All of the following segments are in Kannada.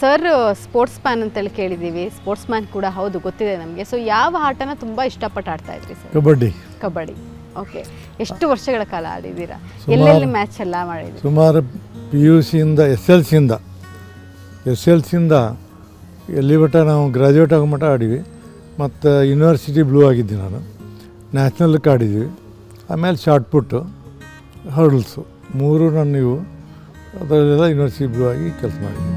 ಸರ್ ಸ್ಪೋರ್ಟ್ಸ್ ಮ್ಯಾನ್ ಅಂತೇಳಿ ಕೇಳಿದ್ದೀವಿ, ಸ್ಪೋರ್ಟ್ಸ್ ಮ್ಯಾನ್ ಕೂಡ ಹೌದು, ಗೊತ್ತಿದೆ ನಮಗೆ. ಸೊ ಯಾವ ಆಟನ ತುಂಬ ಇಷ್ಟಪಟ್ಟು ಆಡ್ತಾ ಇದ್ರಿ ಸರ್? ಕಬಡ್ಡಿ. ಓಕೆ. ಎಷ್ಟು ವರ್ಷಗಳ ಕಾಲ ಆಡಿದ್ದೀರಾ? ಎಲ್ಲೆಲ್ಲಿ ಮ್ಯಾಚ್ ಎಲ್ಲ ಮಾಡಿದ್ದೀರಿ? ಸುಮಾರು PUCಯಿಂದ ಎಸ್ ಎಲ್ ಸಿಯಿಂದ ಎಲ್ಲಿ ಮಟ್ಟ ನಾವು ಗ್ರ್ಯಾಜುಯೇಟ್ ಆಗೋ ಮಟ್ಟ ಆಡಿವಿ. ಮತ್ತು ಯೂನಿವರ್ಸಿಟಿ ಬ್ಲೂ ಆಗಿದ್ದೆ ನಾನು, ನ್ಯಾಷನಲ್ಗೆ ಆಡಿದ್ವಿ. ಆಮೇಲೆ ಶಾರ್ಟ್ ಪುಟ್ಟು, ಹರ್ಡಲ್ಸು 3 ನಾನು ಇವು ಅದರಲ್ಲೆಲ್ಲ ಯೂನಿವರ್ಸಿಟಿ ಬ್ಲೂ ಆಗಿ ಕೆಲಸ ಮಾಡಿದ್ವಿ.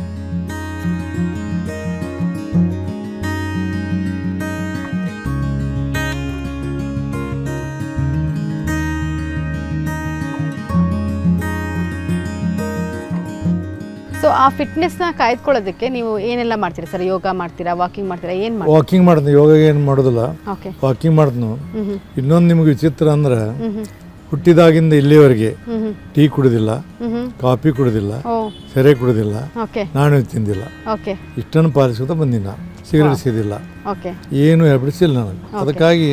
ಸೊ ಆ ಫಿಟ್ನೆಸ್ನ ಕಾಯ್ದುಕೊಳ್ಳೋದಕ್ಕೆ ನೀವು ಏನೆಲ್ಲ ಮಾಡ್ತೀರಾ ಸರ್? ಯೋಗ ಮಾಡ್ತೀರಾ, ವಾಕಿಂಗ್ ಮಾಡ್ತೀರಾ, ಏನು ಮಾಡ್ತೀರಾ? ವಾಕಿಂಗ್ ಮಾಡ್ತೀನಿ, ಯೋಗ ಏನು ಮಾಡೋದಿಲ್ಲ, ಓಕೆ. ವಾಕಿಂಗ್ ಮಾಡ್ತೀನಿ. ಇನ್ನೊಂದು ನಿಮ್ಗೆ ವಿಚಿತ್ರ ಅಂದ್ರೆ, ಹುಟ್ಟಿದಾಗಿಂದ ಇಲ್ಲಿವರೆಗೆ ಟೀ ಕುಡಿದಿಲ್ಲ, ಕಾಫಿ ಕುಡಿದಿಲ್ಲ, ಸೆರೆ ಕುಡಿದಿಲ್ಲ, ನಾನ್ ವೆಜ್ ತಿಂದಿಲ್ಲ. ಇಷ್ಟನ್ನು ಪಾಲಿಸೋದ ಬಂದಿನ. ಸಿಗರೇಟ್ ಸೇದಿಲ್ಲ, ಏನು ಹ್ಯಾಬಿಟ್ಸಿಲ್ಲ ನನಗೆ. ಅದಕ್ಕಾಗಿ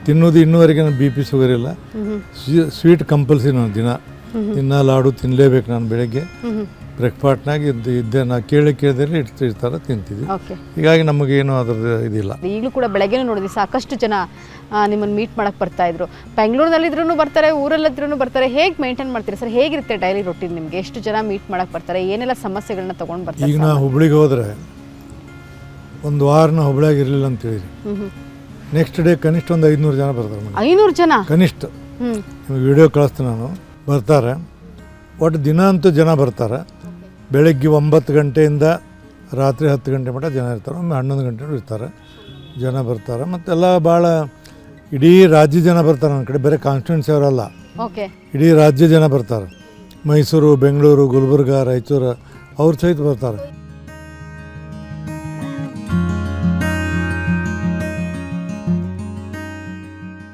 ತಿನ್ನೋದು ಇನ್ನೂವರೆಗೆ ನಾನು BP ಶುಗರ್ ಇಲ್ಲ. ಸ್ವೀಟ್ ಕಂಪಲ್ಸರಿ ನಾನು ದಿನ ಲಾಡು ತಿನ್ನಲೇಬೇಕು. ನಾನು ಬೆಳಗ್ಗೆ ಬ್ರೇಕ್ಫಾಸ್ಟ್ನಾಗ ಇದ್ದೆ ನಾ ಕೇಳಿದ್ರೆ ಇರ್ತಾರೆ ತಿಂತಿದ್ವಿ. ಹೀಗಾಗಿ ನಮಗೇನು ಅದ್ರದ್ದು ಇದಿಲ್ಲ. ಈಗಲೂ ಕೂಡ ಬೆಳಗ್ಗೆನೂ ನೋಡಿದ್ವಿ, ಸಾಕಷ್ಟು ಜನ ನಿಮ್ಮನ್ನು ಮೀಟ್ ಮಾಡಕ್ಕೆ ಬರ್ತಾ ಇದ್ರು. ಬೆಂಗಳೂರಿನಲ್ಲಿದ್ರೂ ಬರ್ತಾರೆ, ಊರಲ್ಲಿದ್ರೂ ಬರ್ತಾರೆ. ಹೇಗೆ ಮೇಂಟೈನ್ ಮಾಡ್ತೀರಾ ಸರ್? ಹೇಗಿರುತ್ತೆ ಡೈಲಿ ರೊಟೀನ್ ನಿಮಗೆ? ಎಷ್ಟು ಜನ ಮೀಟ್ ಮಾಡಕ್ಕೆ ಬರ್ತಾರೆ? ಏನೆಲ್ಲ ಸಮಸ್ಯೆಗಳನ್ನ ತೊಗೊಂಡು ಬರ್ತಾರೆ? ಈಗ ನಾ ಹುಬ್ಳಿಗೆ ಹೋದರೆ ಒಂದು ವಾರ ನಾ ಹುಬ್ಳಿಯಾಗ ಇರಲಿಲ್ಲ ಅಂತ ಹೇಳಿರಿ, ನೆಕ್ಸ್ಟ್ ಡೇ ಕನಿಷ್ಠ ಒಂದು 500 ಜನ ಬರ್ತಾರೆ. 500 ಜನ ಕನಿಷ್ಠ. ನಿಮಗೆ ವಿಡಿಯೋ ಕಳಿಸ್ತೀನಿ ನಾನು, ಬರ್ತಾರೆ. ಒಟ್ಟು ದಿನ ಅಂತೂ ಜನ ಬರ್ತಾರೆ. ಬೆಳಗ್ಗೆ 9 ಗಂಟೆಯಿಂದ ರಾತ್ರಿ 10 ಗಂಟೆ ಮಟ್ಟ ಜನ ಇರ್ತಾರೆ. ಒಮ್ಮೆ 11 ಗಂಟೆ ಇರ್ತಾರೆ, ಜನ ಬರ್ತಾರೆ. ಮತ್ತೆಲ್ಲ ಭಾಳ ಇಡೀ ರಾಜ್ಯ ಜನ ಬರ್ತಾರೆ. ನನ್ನ ಕಡೆ ಬೇರೆ ಕಾನ್ಸ್ಟಿಟ್ಯೂನ್ಸಿ ಅವರಲ್ಲ, ಇಡೀ ರಾಜ್ಯ ಜನ ಬರ್ತಾರೆ. ಮೈಸೂರು, ಬೆಂಗಳೂರು, ಗುಲ್ಬರ್ಗ, ರಾಯಚೂರು ಅವ್ರ ಸಹಿತ ಬರ್ತಾರೆ.